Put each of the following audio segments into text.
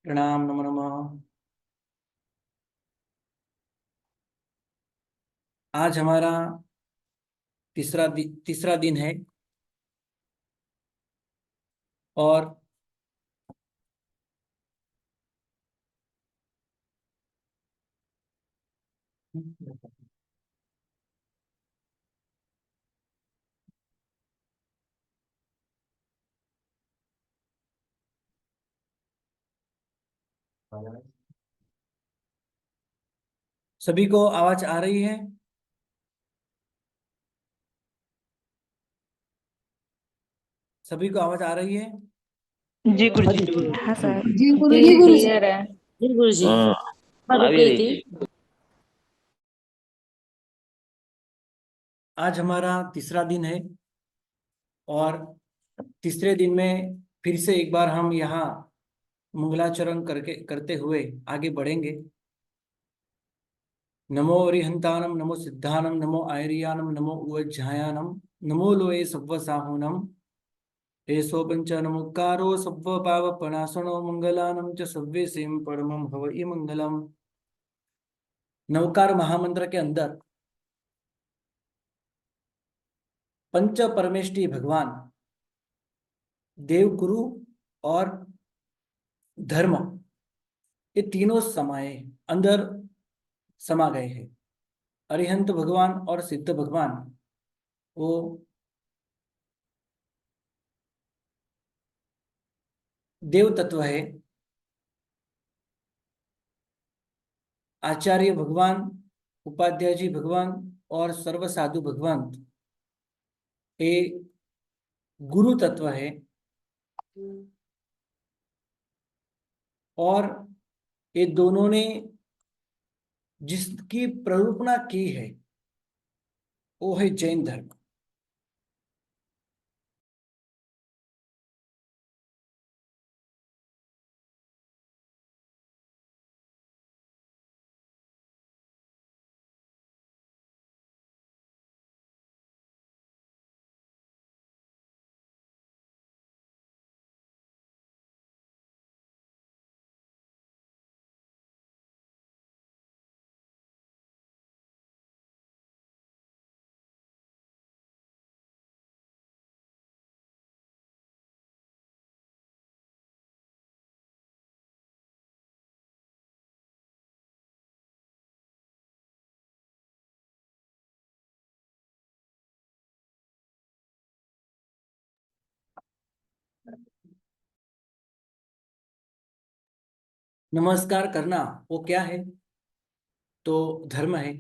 प्रणाम, नमो नमः। आज हमारा तीसरा दिन है और सभी को आवाज आ रही है। सभी को आवाज आ रही है। जी गुरु हाँ जी। जी जी गुरु हाँ सर। जी गुरु जी जी गुरु जी। क्लियर है। जी गुरु जी। हाँ, मैं आ रुक भी गई रही थी। थी। आज हमारा तीसरा दिन है और तीसरे दिन में फिर से एक बार हम यहाँ मंगलाचरण करके करते हुए आगे बढ़ेंगे। नमो अरिहंतानम, नमो सिद्धानम, नमो आयरियानम, नमो उवज्झायानम, नमो लोए सव्व साहुनम, एसो पंच नमोकारो सव्व पावपनाशनो मंगलानम च सव्वे सेम परमम हवई मंगलम। नवकार महामंत्र के अंदर पंच परमेष्टि भगवान देव, गुरु और धर्म, ये तीनों समाये अंदर समा गए हैं। अरिहंत भगवान और सिद्ध भगवान वो देव तत्व है। आचार्य भगवान, उपाध्याय जी भगवान और सर्व साधु भगवान ये गुरु तत्व है। और ये दोनों ने जिसकी प्ररूपणा की है वो है जैन धर्म। नमस्कार करना वो क्या है? तो धर्म है।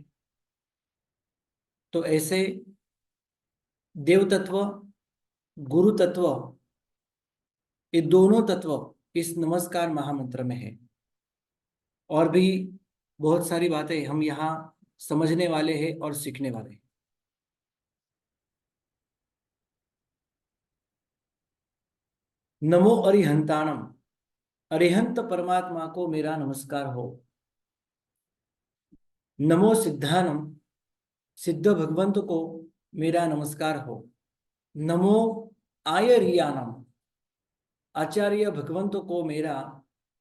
तो ऐसे देव तत्व, गुरु तत्व, ये दोनों तत्व इस नमस्कार महामंत्र में है। और भी बहुत सारी बातें हम यहाँ समझने वाले हैं और सीखने वाले हैं। नमो अरिहंताणम, अरिहंत परमात्मा को मेरा नमस्कार हो। नमो सिद्धानम, सिद्ध भगवंत को मेरा नमस्कार हो। नमो आयरियानम, आचार्य भगवंत को मेरा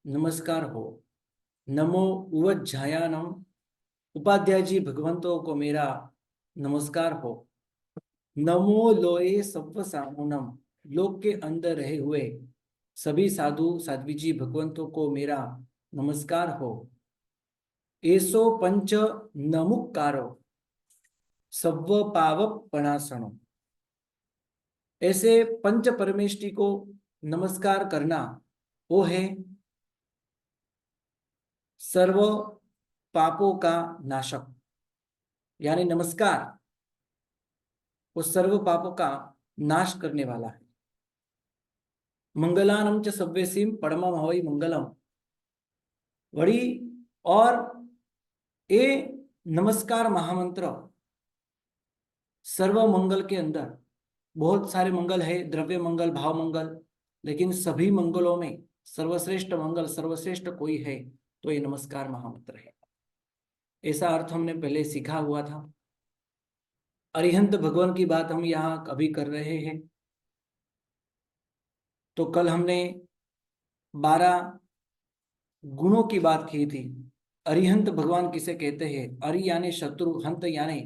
नमस्कार हो। नमो उवज्झायानम, उपाध्याय जी भगवंतों को मेरा नमस्कार हो। नमो लोए सव्व सामुनम, लोक के अंदर रहे हुए सभी साधु साध्वी जी भगवंतों को मेरा नमस्कार हो। एसो पंच नमुक्कारो सव्व पाव पणासनो, ऐसे पंच परमेष्टि को नमस्कार करना वो है सर्व पापों का नाशक। यानी नमस्कार वो सर्व पापों का नाश करने वाला है। मंगलानम च सव्यसीम परमम हवै मंगलम, वड़ी। और ये नमस्कार महामंत्र सर्व मंगल के अंदर बहुत सारे मंगल है, द्रव्य मंगल, भाव मंगल, लेकिन सभी मंगलों में सर्वश्रेष्ठ मंगल, सर्वश्रेष्ठ कोई है तो ये नमस्कार महामंत्र है। ऐसा अर्थ हमने पहले सीखा हुआ था। अरिहंत भगवान की बात हम यहाँ अभी कर रहे हैं। तो कल हमने 12 गुणों की बात की थी। अरिहंत भगवान किसे कहते हैं? अरि यानी शत्रु, हंत यानी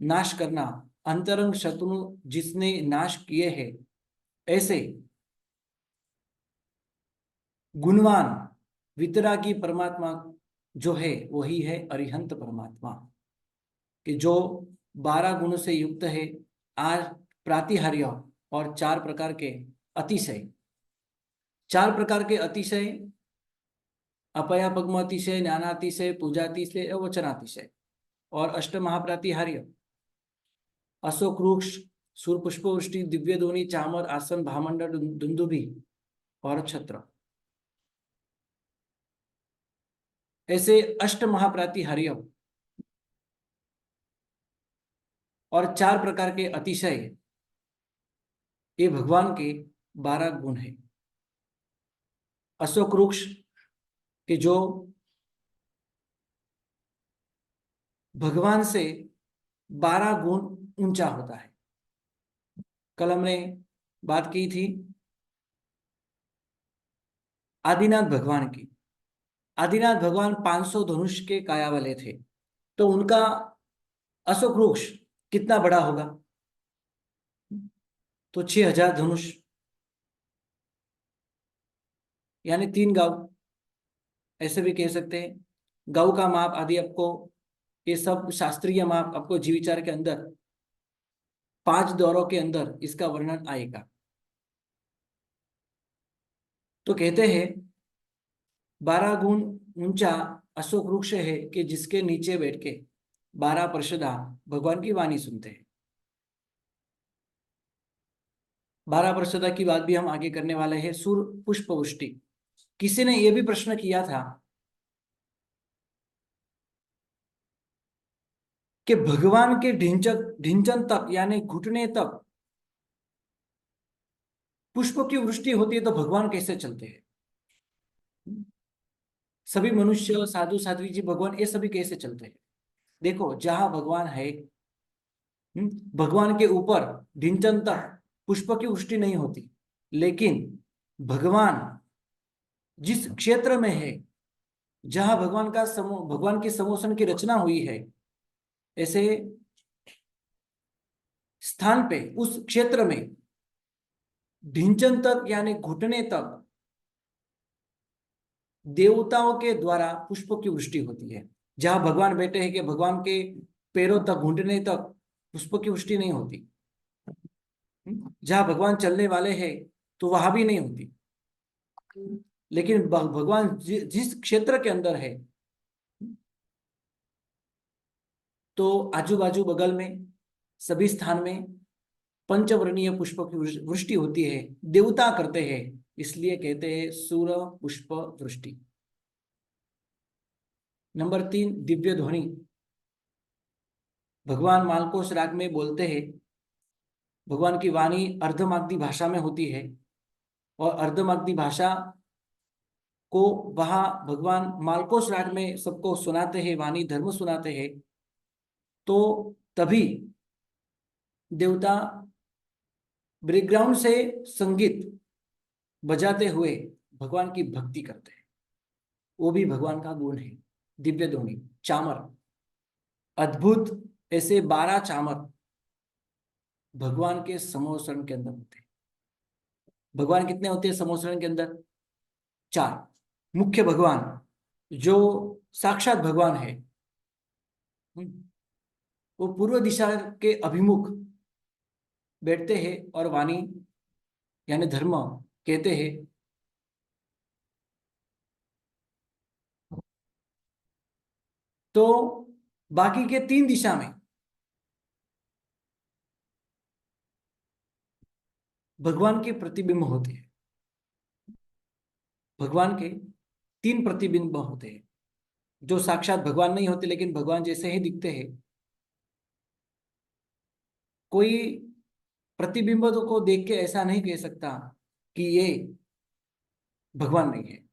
नाश करना। अंतरंग शत्रु जिसने नाश किए हैं, ऐसे गुणवान वितरागी परमात्मा जो है वही है अरिहंत परमात्मा, कि जो 12 गुणों से युक्त है। आज प्रातिहार्य और 4 प्रकार के अतिशय, 4 प्रकार के अतिशय, अपया पद्म अतिशय, ज्ञानातिशय, पूजातिशय और वचनातिशय। और अष्ट महाप्रातिहार्य, अशोक वृक्ष, सूर्य पुष्पवृष्टि, दिव्य ध्वनि, चामर, आसन, भामंडल, दुंदुभि और छत्र। ऐसे अष्ट महाप्रातिहार्य और 4 प्रकार के अतिशय, ये भगवान के 12 गुण हैं। अशोक वृक्ष के जो भगवान से 12 गुण ऊंचा होता है। कल हमने बात की थी आदिनाथ भगवान की। आदिनाथ भगवान 500 धनुष के काया वाले थे, तो उनका अशोक वृक्ष कितना बड़ा होगा? तो 6000 धनुष, यानी 3 गांव, ऐसे भी कह सकते हैं। गांव का माप आदि आपको, ये सब शास्त्रीय माप आपको जीव विचार के अंदर 5 दौरों के अंदर इसका वर्णन आएगा। तो कहते हैं 12 गुण ऊंचा अशोक वृक्ष है कि जिसके नीचे बैठ के 12 पार्षदा भगवान की वाणी सुनते हैं। 12 पार्षदा की बात भी हम आगे करने वाले हैं। सूर्य पुष्पवृष्टि, किसी ने यह भी प्रश्न किया था कि भगवान के ढिंचन तक यानी घुटने तक पुष्प की वृष्टि होती है, तो भगवान कैसे चलते हैं? सभी मनुष्य, साधु साध्वी जी, भगवान, ये सभी कैसे चलते हैं? देखो, जहां भगवान है, भगवान के ऊपर ढिंचन तक पुष्प की वृष्टि नहीं होती। लेकिन भगवान जिस क्षेत्र में है, जहां भगवान का समूह, भगवान के समोसन की रचना हुई है, ऐसे स्थान पे, उस क्षेत्र में ढिंचन तक यानी घुटने तक देवताओं के द्वारा पुष्पों की वृष्टि होती है। जहां भगवान बैठे हैं, कि भगवान के पैरों तक, घुटने तक पुष्पों की वृष्टि नहीं होती। जहां भगवान चलने वाले हैं, तो वहां भी नहीं होती। लेकिन भगवान जिस क्षेत्र के अंदर है, तो आजू बाजू बगल में सभी स्थान में पंचवर्णीय पुष्प की वृष्टि होती है। देवता करते हैं, इसलिए कहते हैं सूर्य पुष्प वृष्टि। नंबर 3, दिव्य ध्वनि। भगवान मालकोस राग में बोलते हैं। भगवान की वाणी अर्धमागधी भाषा में होती है, और अर्धमागधी भाषा को वहां भगवान मालकोस राग में सबको सुनाते हैं, वाणी धर्म सुनाते हैं। तो तभी देवता बैकग्राउंड से संगीत बजाते हुए भगवान की भक्ति करते हैं। वो भी भगवान का गुण है। दिव्य ध्वनि, चामर, अद्भुत, ऐसे 12 चामर भगवान के समोसरण के अंदर होते हैं। भगवान कितने होते हैं समोसरण के अंदर? 4। मुख्य भगवान जो साक्षात भगवान है, वो पूर्व दिशा के अभिमुख बैठते हैं और वाणी यानी धर्म कहते हैं। तो बाकी के 3 दिशा में भगवान के प्रतिबिंब होते हैं। भगवान के 3 प्रतिबिंब होते हैं, जो साक्षात भगवान नहीं होते, लेकिन भगवान जैसे ही दिखते हैं। कोई प्रतिबिंब को देख के ऐसा नहीं कह सकता कि ये भगवान नहीं है।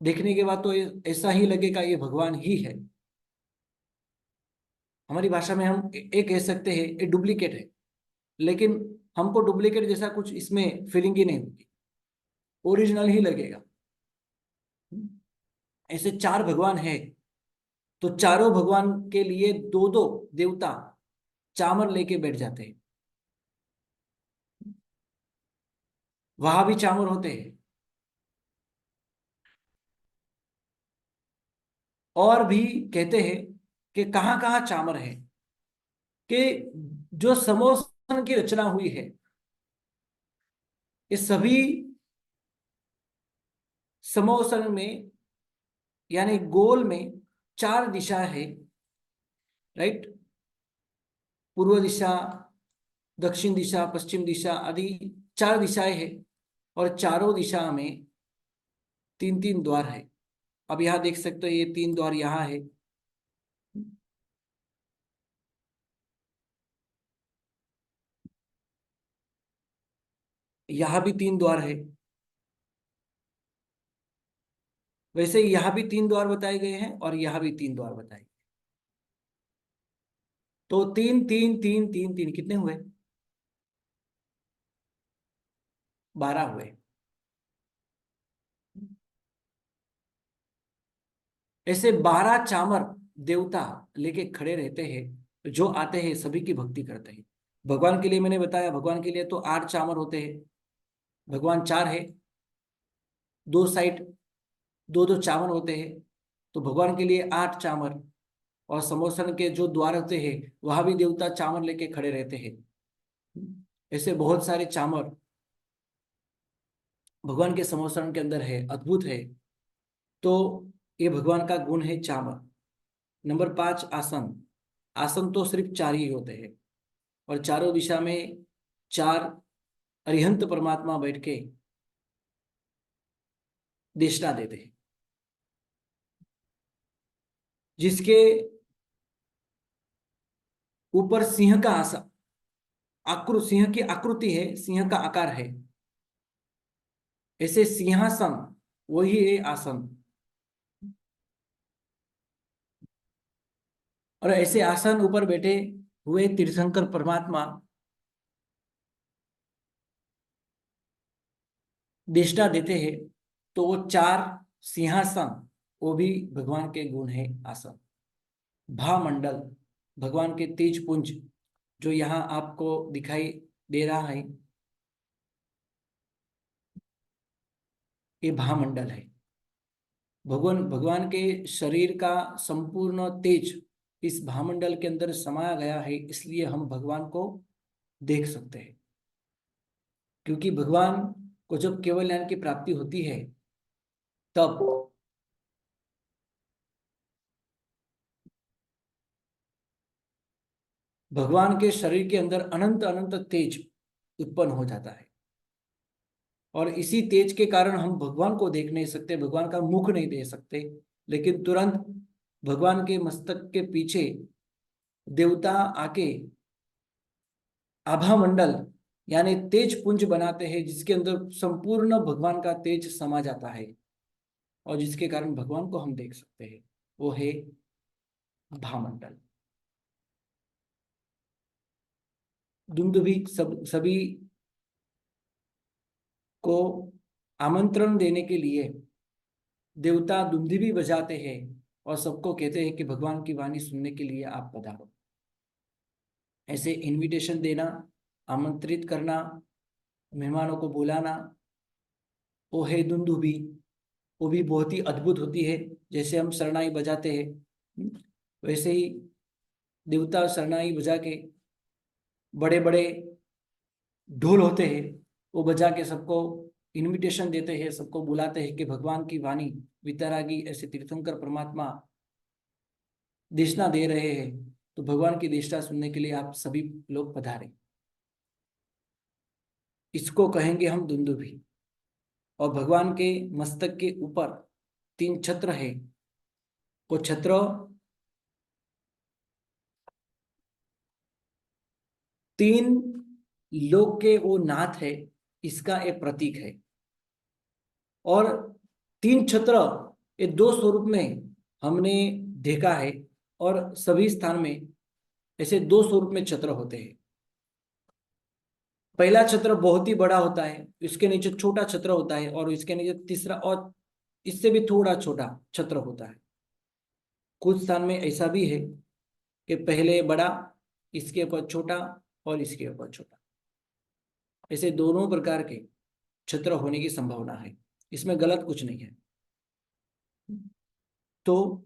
देखने के बाद तो ऐसा ही लगेगा ये भगवान ही है। हमारी भाषा में हम ये कह सकते हैं ये डुप्लीकेट है, लेकिन हमको डुप्लीकेट जैसा कुछ इसमें फीलिंग ही नहीं होगी, ओरिजिनल ही लगेगा। ऐसे चार भगवान है, तो चारों भगवान के लिए दो दो देवता चामर लेके बैठ जाते हैं। वहां भी चामर होते हैं। और भी कहते हैं कि कहाँ कहाँ चामर है, कि जो समोसन की रचना हुई है, ये सभी समोसन में, यानी गोल में चार दिशा है, राइट। पूर्व दिशा, दक्षिण दिशा, पश्चिम दिशा आदि चार दिशाएं हैं। और चारों दिशा में तीन तीन द्वार है। अब यहाँ देख सकते हो, ये तीन द्वार यहाँ है। यहाँ भी तीन द्वार है। वैसे यहाँ भी तीन द्वार बताए गए हैं और यहाँ भी तीन द्वार बताए गए। तो तीन तीन तीन तीन तीन कितने हुए? 12 हुए। ऐसे 12 चामर देवता लेके खड़े रहते हैं, जो आते हैं सभी की भक्ति करते हैं। भगवान के लिए मैंने बताया, भगवान के लिए तो 8 चामर होते हैं। भगवान चार है, दो साइड दो दो चामर होते हैं, तो भगवान के लिए 8 चामर। और समोसन के जो द्वार होते हैं, वहां भी देवता चामर लेके खड़े रहते हैं। ऐसे बहुत सारे चामर भगवान के समोसन के अंदर है, अद्भुत है। तो ये भगवान का गुण है चामर। नंबर 5, आसन। आसन तो सिर्फ चार ही होते हैं, और चारों दिशा में चार अरिहंत परमात्मा बैठ के देशना देते हैं। जिसके ऊपर सिंह का आसन, सिंह की आकृति है, सिंह का आकार है। ऐसे सिंहासन वही है आसन। और ऐसे आसन ऊपर बैठे हुए तीर्थंकर परमात्मा दृष्टा देते हैं। तो वो चार सिंहासन, वो भी भगवान के गुण है आसन। भामंडल, भगवान के तेज पुंज जो यहाँ आपको दिखाई दे रहा है, ये भामंडल है। भगवान भगवान के शरीर का संपूर्ण तेज इस भामंडल के अंदर समाया गया है, इसलिए हम भगवान को देख सकते हैं। क्योंकि भगवान को जब केवल ज्ञान की प्राप्ति होती है, तब भगवान के शरीर के अंदर अनंत अनंत तेज उत्पन्न हो जाता है। और इसी तेज के कारण हम भगवान को देख नहीं सकते, भगवान का मुख नहीं देख सकते, लेकिन तुरंत भगवान के मस्तक के पीछे देवता आके आभा मंडल यानी तेज पुंज बनाते हैं, जिसके अंदर संपूर्ण भगवान का तेज समा जाता है, और जिसके कारण भगवान को हम देख सकते हैं। वो है भामंडल। दुंदुभी सभी को आमंत्रण देने के लिए देवता दुंदुभी बजाते हैं, और सबको कहते हैं कि भगवान की वाणी सुनने के लिए आप पधारो। ऐसे इनविटेशन देना, आमंत्रित करना, मेहमानों को बुलाना, वो है दुंदुभी। वो भी बहुत ही अद्भुत होती है। जैसे हम शरणाई बजाते हैं, वैसे ही देवता शरणाई बजा के, बड़े बड़े ढोल होते हैं, वो बजा के सबको इनविटेशन देते हैं, सबको बुलाते हैं कि भगवान की वाणी वितरागी ऐसे तीर्थंकर परमात्मा देशना दे रहे हैं, तो भगवान की देशना सुनने के लिए आप सभी लोग पधारें। इसको कहेंगे हम दुंदुभी। और भगवान के मस्तक के ऊपर 3 छत्र है। वो छत्र 3 लोक के वो नाथ है, इसका एक प्रतीक है। और 3 छत्र ये 2 स्वरूप में हमने देखा है, और सभी स्थान में ऐसे 2 स्वरूप में छत्र होते हैं। पहला छत्र बहुत ही बड़ा होता है, इसके नीचे छोटा छत्र होता है, और इसके नीचे तीसरा और इससे भी थोड़ा छोटा छत्र होता है। कुछ स्थान में ऐसा भी है कि पहले बड़ा, इसके ऊपर छोटा और इसके ऊपर छोटा, ऐसे दोनों प्रकार के छत्र होने की संभावना है। इसमें गलत कुछ नहीं है। तो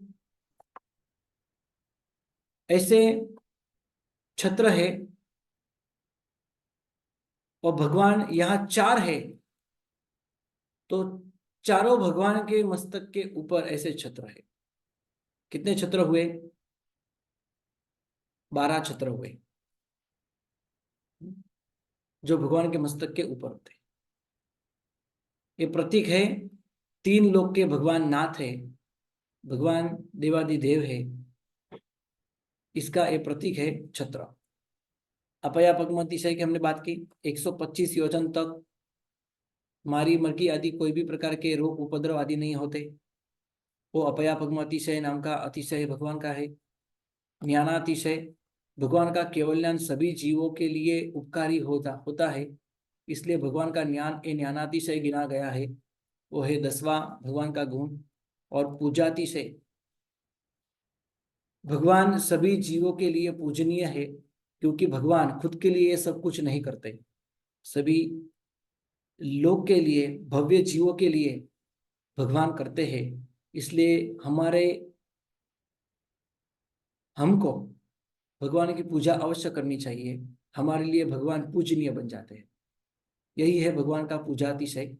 ऐसे छत्र है और भगवान यहाँ चार है, तो चारों भगवान के मस्तक के ऊपर ऐसे छत्र है। कितने छत्र हुए? 12 छत्र हुए जो भगवान के मस्तक के ऊपर होते हैं। ये प्रतीक है, तीन लोक के भगवान नाथ है, भगवान देवादिदेव है, इसका ये प्रतीक है छत्र। अपया पगमतिशय की हमने बात की, 125 योजन तक मारी मरकी आदि कोई भी प्रकार के रोग उपद्रव आदि नहीं होते। वो अपया पगमतिशय नाम का अतिशय भगवान का है। ज्ञानातिशय, भगवान का केवल ज्ञान सभी जीवों के लिए उपकारी होता है, इसलिए भगवान का ज्ञान ये ज्ञानातिशय गिना गया है। वो है 10वां भगवान का गुण। और पूजातिशय, भगवान सभी जीवों के लिए पूजनीय है, क्योंकि भगवान खुद के लिए सब कुछ नहीं करते, सभी लोग के लिए, भव्य जीवों के लिए भगवान करते हैं। इसलिए हमको भगवान की पूजा अवश्य करनी चाहिए, हमारे लिए भगवान पूजनीय बन जाते हैं। यही है भगवान का पूजातिशय।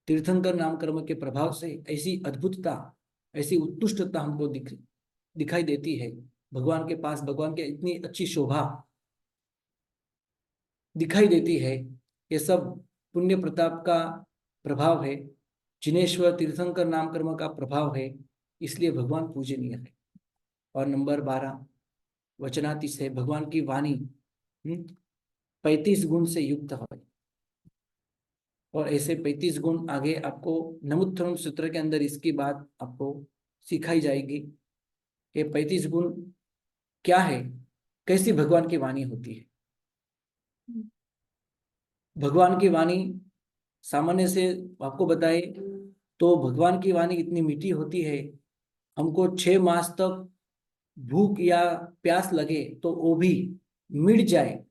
तीर्थंकर नाम कर्म के प्रभाव से ऐसी अद्भुतता, ऐसी उत्कृष्टता हमको दिखाई देती है। भगवान के पास भगवान के इतनी अच्छी शोभा दिखाई देती है। ये सब पुण्य प्रताप का प्रभाव है, जिनेश्वर तीर्थंकर नाम कर्म का प्रभाव है, इसलिए भगवान पूजनीय है। और नंबर 12 वचनातिशय, भगवान की वाणी 35 गुण से युक्त है। और ऐसे 35 गुण आगे आपको नमुत्तरम सूत्र के अंदर इसकी बात आपको सिखाई जाएगी कि 35 गुण क्या है, कैसी भगवान की वाणी होती है। भगवान की वाणी सामान्य से आपको बताए तो भगवान की वाणी इतनी मीठी होती है, हमको 6 मास तक भूख या प्यास लगे तो वो भी मिट जाए,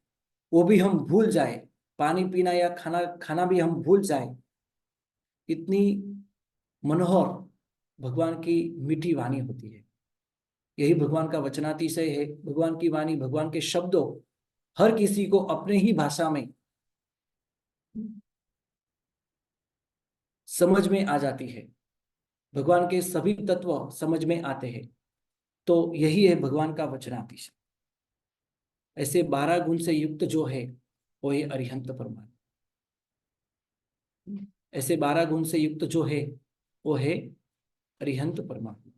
वो भी हम भूल जाए, पानी पीना या खाना खाना भी हम भूल जाए, इतनी मनोहर भगवान की मीठी वाणी होती है। यही भगवान का वचनातिशय है। भगवान की वाणी, भगवान के शब्दों हर किसी को अपने ही भाषा में समझ में आ जाती है, भगवान के सभी तत्व समझ में आते हैं। तो यही है भगवान का वचनातिशय। ऐसे 12 गुण से युक्त जो है वो है अरिहंत परमात्मा। ऐसे 12 गुण से युक्त जो है वो है अरिहंत परमात्मा।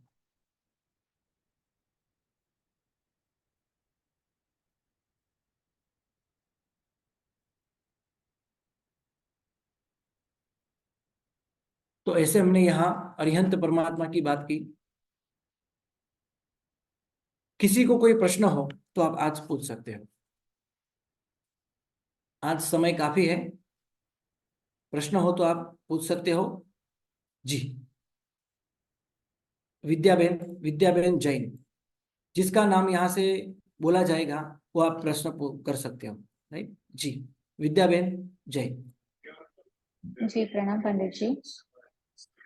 तो ऐसे हमने यहाँ अरिहंत परमात्मा की बात की। किसी को कोई प्रश्न हो तो आप आज पूछ सकते हो, आज समय काफी है, प्रश्न हो तो आप पूछ सकते हो। जी, विद्याबेन जैन, जिसका नाम यहाँ से बोला जाएगा वो आप प्रश्न कर सकते हो, राइट जी। विद्याबेन जैन। जी प्रणाम पंडित जी।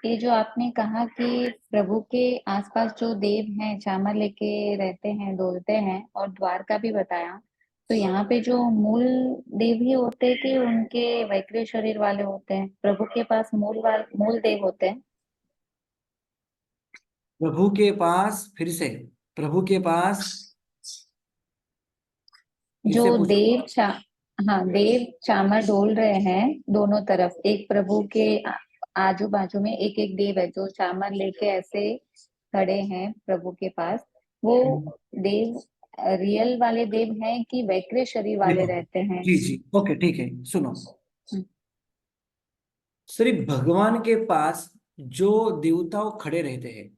ये जो आपने कहा कि प्रभु के आसपास जो देव हैं चामर लेके रहते हैं, डोलते हैं, और द्वार का भी बताया, तो यहाँ पे जो मूल देव ही होते हैं कि उनके वैकृत शरीर वाले होते हैं? प्रभु के पास मूल देव होते हैं? प्रभु के पास, फिर से, प्रभु के पास जो इसे पूछो। हाँ, देव चामर डोल रहे हैं दोनों तरफ, एक प्रभु के आजू बाजू में एक एक देव है जो चामर लेके ऐसे खड़े हैं प्रभु के पास। वो देव रियल वाले देव हैं कि वैकृत शरीर वाले देखो, रहते हैं? जी जी, ओके, ठीक है, सुनो। हम्म, सिर्फ भगवान के पास जो देवताओं खड़े रहते हैं,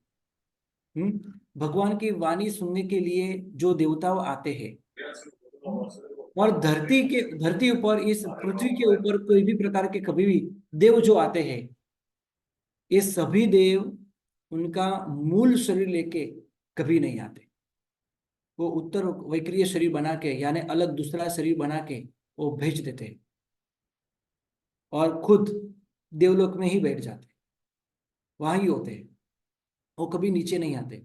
भगवान की वाणी सुनने के लिए जो देवताओं आते हैं, और धरती ऊपर, इस पृथ्वी के ऊपर कोई भी प्रकार के कभी भी देव जो आते हैं, ये सभी देव उनका मूल शरीर लेके कभी नहीं आते। वो उत्तर वैक्रिय शरीर बना के यानी अलग दूसरा शरीर बना के वो भेज देते हैं और खुद देवलोक में ही बैठ जाते, वहां ही होते हैं, वो कभी नीचे नहीं आते।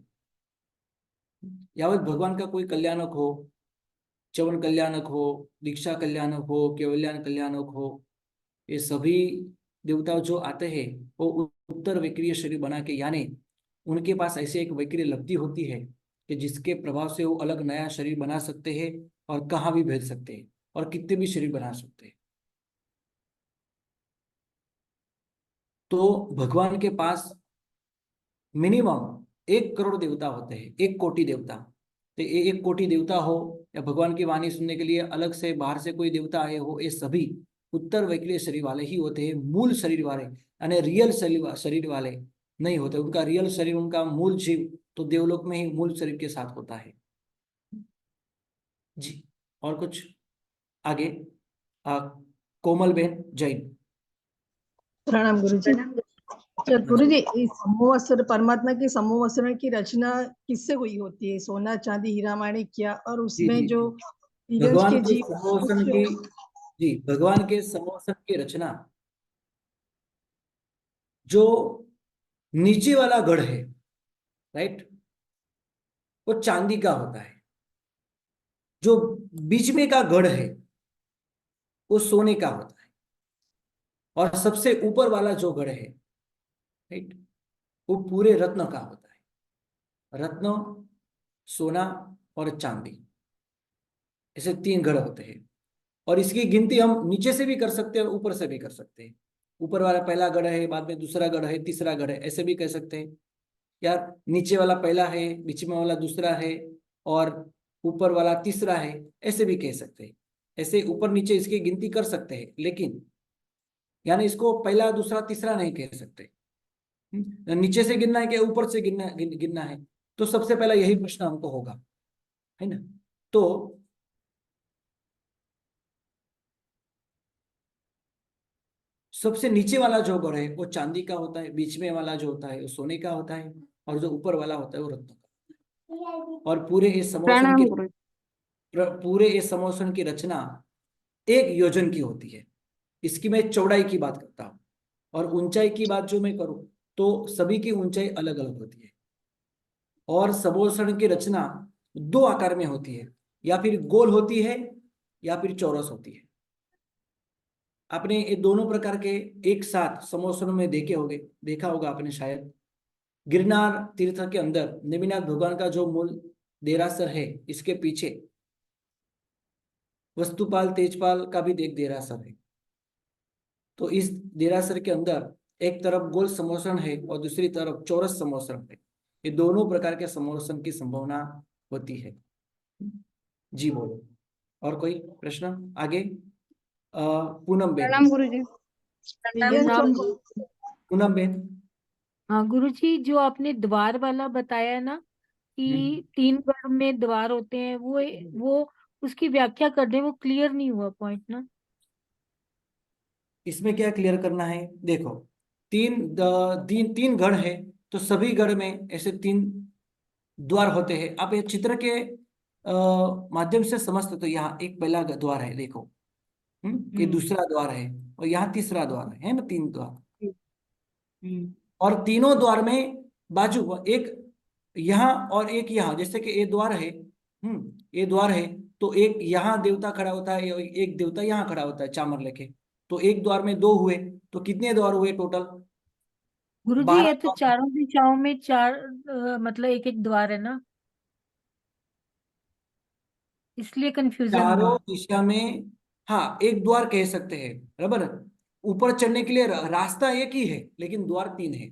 यावत भगवान का कोई कल्याणक हो, चवन कल्याणक हो, दीक्षा कल्याणक हो, केवल्याण कल्याणक हो, ये सभी देवता जो आते हैं वो उत्तर वैक्रिय शरीर बना के, यानी उनके पास ऐसे एक वैक्रिय लब्धि होती है कि जिसके प्रभाव से वो अलग नया शरीर बना सकते हैं और कहाँ भी भेज सकते हैं और कितने भी शरीर बना सकते हैं। तो भगवान के पास मिनिमम 1 करोड़ देवता होते हैं, 1 कोटि देवता। तो ये 1 कोटि देवता हो या भगवान की वाणी सुनने के लिए अलग से बाहर से कोई देवता आए हो, ये सभी उत्तर वैक्रिय शरीर वाले ही होते हैं, मूल शरीर वाले, यानी रियल शरीर वाले नहीं होते। उनका रियल शरीर, उनका मूल जीव तो देवलोक में ही मूल शरीर के साथ होता है जी। और कुछ आगे? आ, कोमल बेन जैन। प्रणाम गुरुजी। अच्छा गुरुजी, इस समूहस्त्र परमात्मा के समूहस्त्र की रचना किससे हुई होती है? सोना, चांदी, हीरा, माणिक क्या? और जी उसमें जी जो जी। हीरज भगवान के के जीव समोसन की, जी, भगवान के समोसन की रचना, जो नीचे वाला गढ़ है, राइट, वो चांदी का होता है। जो बीच में का गढ़ है वो सोने का होता है। और सबसे ऊपर वाला जो गढ़ है, राइट, वो पूरे रत्न का होता है। रत्न, सोना और चांदी, ऐसे 3 गढ़ होते हैं। और इसकी गिनती हम नीचे से भी कर सकते हैं और ऊपर से भी कर सकते हैं। ऊपर वाला पहला गढ़ है, बाद में दूसरा गढ़ है, तीसरा गढ़ है, ऐसे भी कह सकते हैं। यार नीचे वाला पहला है, बीच में वाला दूसरा है और ऊपर वाला तीसरा है, ऐसे भी कह सकते हैं। ऐसे ऊपर नीचे इसकी गिनती कर सकते हैं, लेकिन यानी इसको पहला दूसरा तीसरा नहीं कह सकते। नीचे से गिनना है कि ऊपर से गिनना है? तो सबसे पहला यही प्रश्न हमको होगा, है ना? तो सबसे नीचे वाला जो गढ़ है वो चांदी का होता है, बीच में वाला जो होता है वो सोने का होता है, और जो ऊपर वाला होता है वो रत्न का। और प्रणाम गुरु। पूरे इस समोसन की रचना 1 योजन की होती है। इसकी मैं चौड़ाई की बात करता हूँ, और ऊंचाई की बात जो मैं करूँ तो सभी की ऊंचाई अलग अलग होती है। और समोसन की रचना 2 आकार में होती है, या फिर गोल होती है या फिर चौरस होती है। आपने ये दोनों प्रकार के एक साथ समोसनों में देखा होगा आपने शायद। गिरनार तीर्थ के अंदर नेमिनाथ भगवान का जो मूल देरासर है, इसके पीछे वस्तुपाल तेजपाल का भी देरासर है। तो इस देरासर के अंदर एक तरफ गोल समोसन है और दूसरी तरफ चौरस समोसन है। ये दोनों प्रकार के समोसन की संभावना होती है। जी बोलो, और कोई प्रश्न आगे? पूनम बेन। प्रणाम गुरुजी। हीलियन प्रणाम चंद्र। गुरु। पूनम बेन। हाँ गुरुजी, जो आपने द्वार वाला बताया ना हम्म, कि 3 गढ़ में द्वार होते हैं, वो उसकी व्याख्या कर दे, वो क्लियर नहीं हुआ पॉइंट ना। इसमें क्या क्लियर करना है? देखो, तीन गढ़ है, तो सभी गढ़ में ऐसे 3 द्वार होते हैं। आप ये चित्र के माध्यम से समझते, तो यहाँ एक पहला द्वार है, देखो। ये हम्म। दूसरा द्वार है और यहाँ तीसरा द्वार है ना? 3 द्वार। हम्म। और तीनों द्वार में बाजू, एक यहाँ और एक यहाँ, जैसे कि ये द्वार है, ये द्वार है, तो एक यहाँ देवता खड़ा होता है, एक देवता यहाँ खड़ा होता है चामर लेके। तो एक द्वार में 2 हुए, तो कितने द्वार हुए टोटल? गुरुजी, ये तो 12 चारों दिशाओं में चार मतलब एक एक द्वार है ना, इसलिए कंफ्यूजन चारों हुआ। दिशा में, हाँ, एक द्वार कह सकते हैं, बराबर। ऊपर चढ़ने के लिए रास्ता एक ही है, लेकिन द्वार 3 है।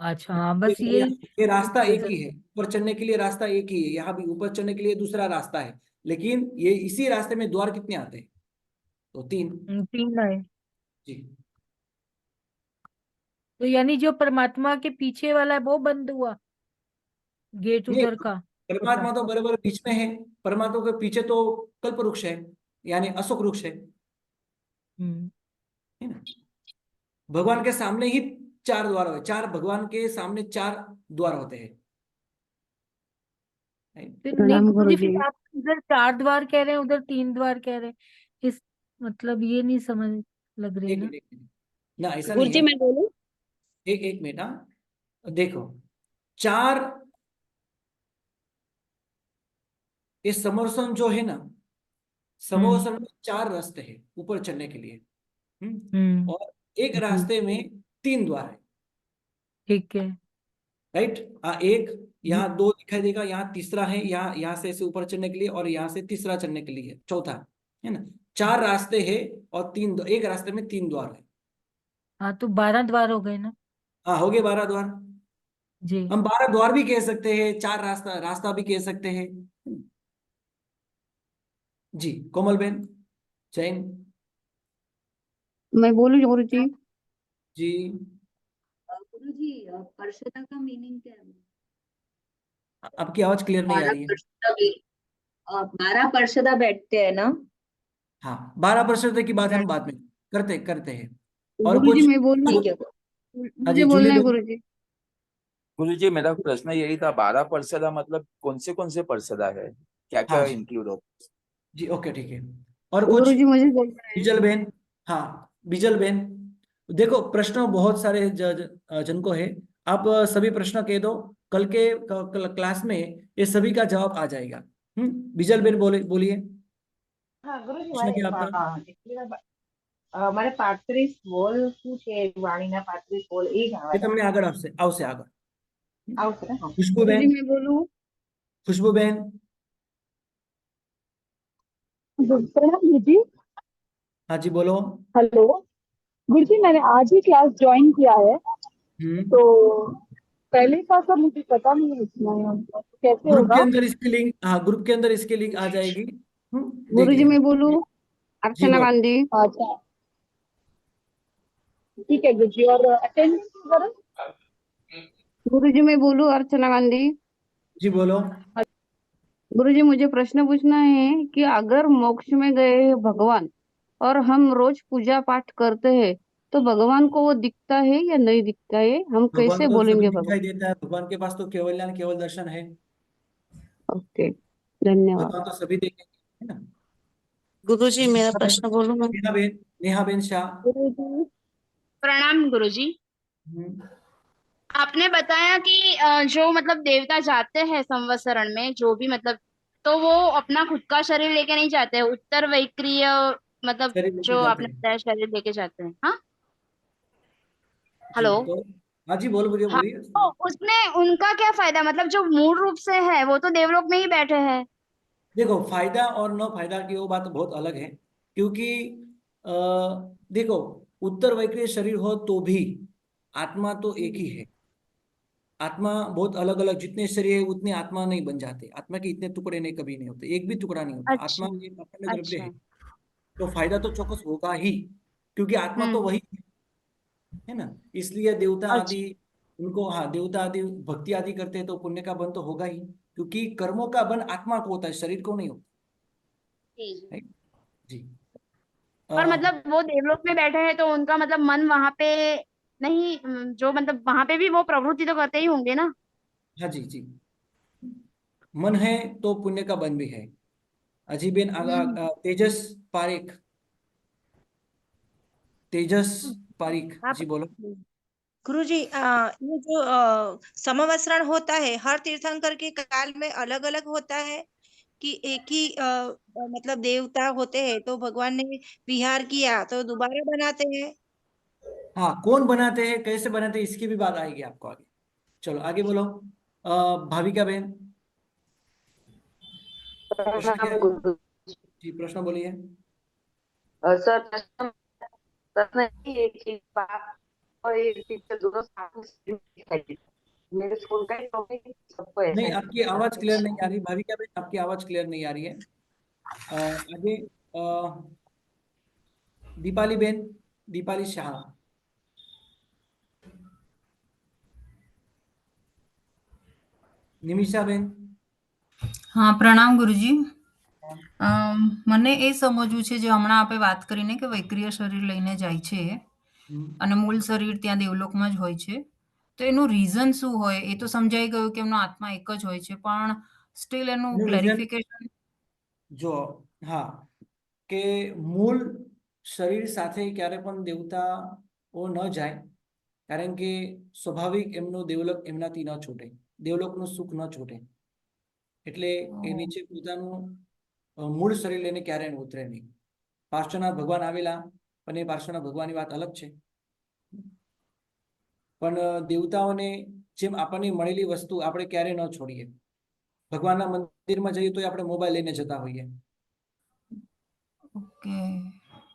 अच्छा हाँ, बस यही ये रास्ता एक कंफ्यूजन। ही है, ऊपर चढ़ने के लिए रास्ता एक ही है, यहाँ भी ऊपर चढ़ने के लिए दूसरा रास्ता है, लेकिन ये इसी रास्ते में द्वार कितने आते हैं? तो 3। 3 है। जी, तो यानी जो परमात्मा के पीछे वाला है वो बंद हुआ, गेट ये उधर का छोटा। परमात्मा तो बराबर बीच में है। परमात्मा के पीछे तो कल्प वृक्ष है, यानी अशोक वृक्ष है हम्म। ना? भगवान के सामने ही चार द्वार होते, चार भगवान के सामने चार द्वार होते हैं। फिर नहीं प्रणाम गुरुजी, गुरुजी। फिर आप इधर 4 द्वार कह रहे हैं, उधर 3 द्वार कह रहे हैं। इस मतलब ये नहीं समझ लग रही एक ना। मिनट, एक मिनट, ना ऐसा नहीं गुरुजी है। मैं बोलूं? एक मिनट, हाँ देखो, चार, ये समोरसन जो है ना, समोरसन में चार रास्ते हैं ऊपर चढ़ने के लिए। और एक जी, रास्ते में तीन द्वार है, ठीक है। राइट। एक जी, यहाँ दो दिखाई देगा, यहाँ तीसरा है, यहाँ से ऐसे ऊपर चढ़ने के लिए, और यहाँ से तीसरा चढ़ने के लिए चौथा, है ना। चार रास्ते हैं और एक रास्ते में तीन द्वार है। हाँ तो 12 द्वार हो गए ना। हाँ, हो गए 12 द्वार। जी, हम 12 द्वार भी कह सकते हैं, चार रास्ता रास्ता भी कह सकते हैं। जी, कोमल बेन जैन मैं बोलूं गुरुजी? जी। गुरुजी, परिषदा का मीनिंग क्या है? आपकी आवाज क्लियर नहीं आ रही है। 12 परिषदा बैठते हैं ना? हाँ, 12% की बात हम बाद में करते करते हैं। और गुरुजी कुछ, मैं बोलूं? ठीक है। हाँ मुझे जी, जूली बोलना है बेन। गुरुजी। गुरुजी मेरा प्रश्न यही था, 12 परिषदा मतलब कौन से परिषदा है, क्या हाँ क्या जी, इंक्लूड होता जी, ओके, ठीक है। और कुछ, गुरुजी मुझे बोलना है। बिजल बेन। हाँ, बिजल बेन, देखो प्रश्न बहुत सारे जन को है। आप सभी प्रश्न कह दो, कल के क्लास में ये सभी का जवाब आ जाएगा। बिजल बेन बोलिए, હા ગુરુજી प्रश्न क्या आपका? મારે 35 બોલ શું છે વાણીના 35 બોલ એ ये ગાવાના तुमने आगर आपसे आवसे आगर। આવશે ને? હા. खुशबू गुरुजी बेन, मैं बोलूं? खुशबू बेन, प्रणाम गुरुजी। हाँ जी बोलो। हेलो गुरुजी, मैंने आज ही क्लास ज्वाइन किया है, हम्म तो पहले का सब मुझे पता नहीं है इसमें, तो कैसे ग्रुप के होगा? अंदर इसकी लिंक, हाँ ग्रुप के अंदर इसकी लिंक आ जाएगी। देख गुरुजी लेना। मैं बोलूं? जी अर्चना बोल। गांधी। अच्छा ठीक है गुरुजी, और अटेंडेंस वगैरह? गुरुजी मैं बोलूं? अर्चना गांधी। जी बोलो। गुरुजी मुझे प्रश्न पूछना है कि अगर मोक्ष में गए हैं भगवान और हम रोज पूजा पाठ करते हैं, तो भगवान को वो दिखता है या नहीं दिखता है? हम भगवान कैसे को सभी बोलेंगे भगवान? दिखाई देता है, भगवान के पास तो केवल ज्ञान केवल दर्शन है। ओके, धन्यवाद। भगवान तो सभी देखेंगे, है ना। गुरुजी मेरा प्रश्न बोलूं मैं? नेहा बेन शाह। गुरुजी प्रणाम गुरुजी। हम्म, आपने बताया कि जो मतलब देवता जाते हैं संवत्सरण में जो भी मतलब, तो वो अपना खुद का शरीर लेके नहीं जाते हैं, उत्तर वैक्रिय मतलब शरीर लेके जो जाते आपने हैं। बताया शरीर लेके जाते हैं। हाँ, जी हेलो। तो, हाँ जी बोलो, बोलिए हाँ, बोलिए। तो उसमें उनका क्या फायदा, मतलब जो मूल रूप से है वो तो देवलोक में ही बैठे हैं। देखो, फायदा और न फायदा की वो बात बहुत अलग है, क्योंकि अ, देखो, उत्तर वैक्रिय शरीर हो तो भी आत्मा तो एक ही है। आत्मा बहुत अलग अलग, जितने शरीर है उतने आत्मा नहीं बन जाते, आत्मा के इतने टुकड़े नहीं, कभी नहीं होते, एक भी टुकड़ा नहीं होता। आत्मा अच्छा, एक अखंड द्रव्य है। अच्छा, तो फायदा तो चौकस होगा ही, क्योंकि आत्मा तो वही है ना। इसलिए देवता आदि, अच्छा। उनको, हाँ देवता आदि भक्ति आदि करते हैं तो पुण्य का बन तो होगा ही, क्योंकि कर्मों का बन आत्मा को होता है, शरीर को नहीं होता जी, जी। है। जी। पर अ, मतलब वो देवलोक में बैठे हैं तो उनका मतलब मन वहां पे नहीं, जो मतलब वहां पे भी वो प्रवृत्ति तो करते ही होंगे ना। हाँ जी, जी, मन है तो पुण्य का बन भी है। अजीबेन तेजस पारिक, तेजस पारिक आप जी बोलो। गुरुजी, ये जो समवस्रण होता है हर तीर्थंकर के काल में अलग अलग होता है कि एक ही मतलब देवता होते हैं तो भगवान ने विहार किया तो दोबारा बनाते हैं? हाँ, कौन बनाते हैं, कैसे बनाते हैं, इसकी भी बात आएगी आपको आगे। चलो आगे बोलो। भाविका बहन, प्रश्न क्या प्रणाम है? गुरु। जी, प्रश्न बोलिए। सर प्रश्न ये है कि बाप और ये टीचर दोनों साथ में दिखाई देते हैं। मेरे स्कूल का ही टॉपिक सबको ऐसा नहीं, ही आपकी दिखता आवाज है। क्लियर नहीं आ रही भाविका बहन, आपकी आवाज क्लियर नहीं आ रही है। आगे, दीपाली बहन, दीपाली शाह। निमिषा बहन। હા પ્રણામ ગુરુજી. મને એ સમજવું છે જે હમણાં આપણે વાત કરીને કે વૈક્રિય શરીર લઈને જાય છે, અને મૂળ શરીર ત્યાં દેવલોકમાં જ હોય છે. તો એનું રીઝન શું હોય? એ તો સમજાઈ ગયું કે એમનો આત્મા એક જ હોય છે, પણ સ્ટીલ એનું એનું reason ક્લેરિફિકેશન. જો હા કે મૂળ શરીર સાથે ક્યારે પણ દેવતાઓ ન જાય, કારણ કે સ્વાભાવિક એમનો દેવલોક એમનાથી ન છૂટે, દેવલોકનું સુખ ન છૂટે, એટલે એ નીચે પોતાનું મૂળ શરીર લઈને ક્યારેય ઉતરે નહીં. પાર્શ્વનાથ ભગવાન આવેલા, પણ એ પાર્શ્વનાથ ભગવાનની વાત અલગ છે. પણ દેવતાઓને જેમ આપણને મળેલી વસ્તુ આપણે ક્યારેય ન છોડીએ. ભગવાનના મંદિરમાં જઈએ તો આપણે મોબાઈલ લઈને જતા હોઈએ. ઓકે.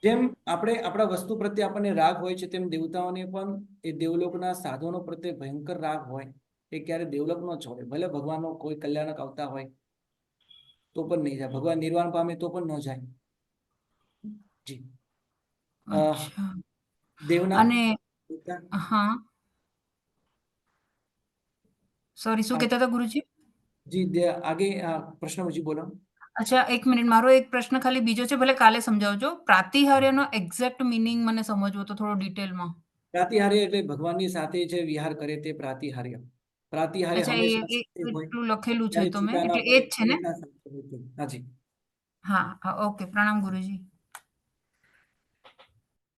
જેમ આપણે આપણા વસ્તુ પ્રત્યે આપણને રાગ હોય છે, તેમ દેવતાઓને પણ એ દેવલોકના સાધનો પ્રત્યે ભયંકર રાગ હોય. એ ક્યારે દેવલોક ન છોડે, ભલે ભગવાનનો કોઈ કલ્યાણક આવતા હોય તો પણ નહીં જાય, ભગવાન નિર્વાણ પામે તો પણ ન જાય. જી અચ્છા. દેવના અને હા, સોરી, શું કહેતા હતા ગુરુજી? જી આગે પ્રશ્ન મુझे બોલો. અચ્છા, એક મિનિટ, મારો એક પ્રશ્ન ખાલી બીજો છે, ભલે કાલે સમજાવજો. પ્રાતિહાર્યનો એક્ઝેક્ટ મિનિંગ મને સમજવો તો થોડો ડિટેલમાં. પ્રાતિહાર્ય એટલે ભગવાનની સાથે જે વિહાર કરે તે પ્રાતિહાર્ય. પ્રાતિહાર્ય અચ્છા, હંમેશા એ સાથે હોય એટલું લખેલું છે જ્યારે તો મેં, ચિતાના એટલે એ જ છે ને? પ્રેતના સાથે હોય. હાજી. હા, હા, ઓકે. પ્રણામ ગુરુજી.